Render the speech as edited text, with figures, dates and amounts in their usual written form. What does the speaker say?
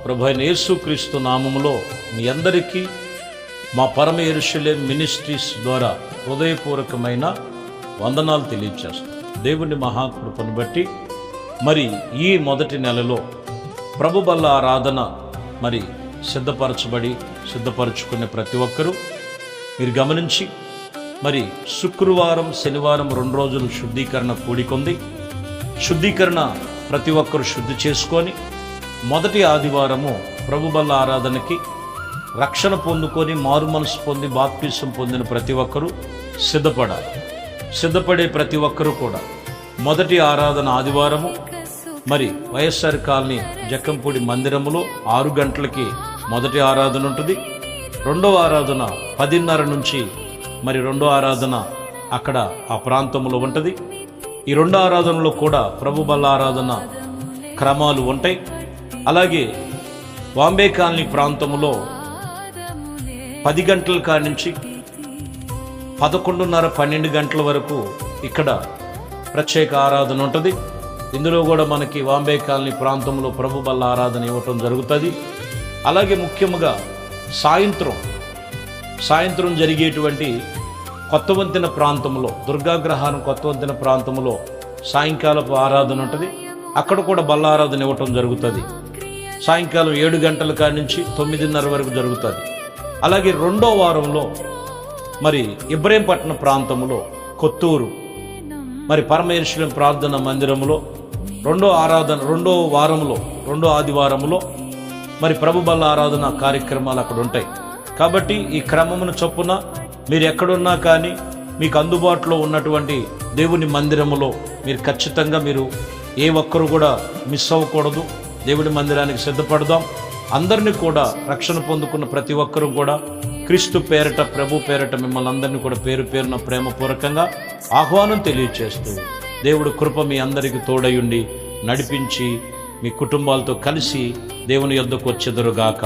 ప్రభు అయిన యేసుక్రీస్తు నామములో మీ అందరికీ మా పరమ యెరూషలేం మినిస్ట్రీస్ ద్వారా హృదయపూర్వకమైన వందనాలు తెలియజేస్తాం. దేవుని మహాకృపను బట్టి మరి ఈ మొదటి నెలలో ప్రభు బల్ల ఆరాధన మరి సిద్ధపరచుకునే ప్రతి ఒక్కరూ మీరు గమనించి మరి శుక్రవారం శనివారం 2 రోజులు శుద్ధీకరణ కూడికొంది. శుద్ధీకరణ ప్రతి ఒక్కరు శుద్ధి చేసుకొని మొదటి ఆదివారము ప్రభు బల్ల ఆరాధనకి రక్షణ పొందుకొని మారు మనసు పొంది బాప్తిసం పొందిన ప్రతి ఒక్కరూ సిద్ధపడే ప్రతి ఒక్కరూ కూడా మొదటి ఆరాధన ఆదివారము మరి వైఎస్ఆర్ కాలనీ జక్కంపూడి మందిరములో 6 గంటలకి మొదటి ఆరాధన ఉంటుంది. రెండవ ఆరాధన 10:30 నుంచి మరి రెండో ఆరాధన అక్కడ ఆ ప్రాంతంలో ఉంటుంది. ఈ 2 ఆరాధనలో కూడా ప్రభు బల్ల ఆరాధన క్రమాలు ఉంటాయి. అలాగే బాంబే కాలనీ ప్రాంతంలో 10 గంటల కాడి నుంచి 11:30-12 గంటల వరకు ఇక్కడ ప్రత్యేక ఆరాధన ఉంటుంది. ఇందులో కూడా మనకి బాంబే కాలనీ ప్రాంతంలో ప్రభు బల్ల ఆరాధన ఇవ్వటం జరుగుతుంది. అలాగే ముఖ్యంగా సాయంత్రం జరిగేటువంటి కొత్త వంతెన ప్రాంతంలో దుర్గాగ్రహారం కొత్త వంతెన ప్రాంతంలో సాయంకాలపు ఆరాధన ఉంటుంది. అక్కడ కూడా బల్ల ఆరాధన ఇవ్వటం జరుగుతుంది. సాయంకాలం 7 గంటల కాడి నుంచి 9:30 వరకు జరుగుతుంది. అలాగే రెండో వారంలో మరి ఇబ్రహీంపట్నం ప్రాంతంలో కొత్తూరు మరి పరమ యెరూషలేం ప్రార్థన మందిరంలో రెండో ఆదివారంలో మరి ప్రభు బల్ల ఆరాధన కార్యక్రమాలు అక్కడ ఉంటాయి. కాబట్టి ఈ క్రమమును చొప్పున మీరు ఎక్కడున్నా కానీ మీకు అందుబాటులో ఉన్నటువంటి దేవుని మందిరములో మీరు ఖచ్చితంగా మీరు ఏ ఒక్కరు కూడా మిస్ అవ్వకూడదు. దేవుని మందిరానికి సిద్ధపడదాం. అందరినీ కూడా రక్షణ పొందుకున్న ప్రతి ఒక్కరూ కూడా క్రీస్తు పేరట ప్రభు పేరట మిమ్మల్ని అందరినీ కూడా పేరు పేరున ప్రేమపూర్వకంగా ఆహ్వానం తెలియజేస్తూ దేవుడు కృప మీ అందరికీ తోడయుండి నడిపించి మీ కుటుంబాలతో కలిసి దేవుని యొద్దకు వచ్చెదరుగాక.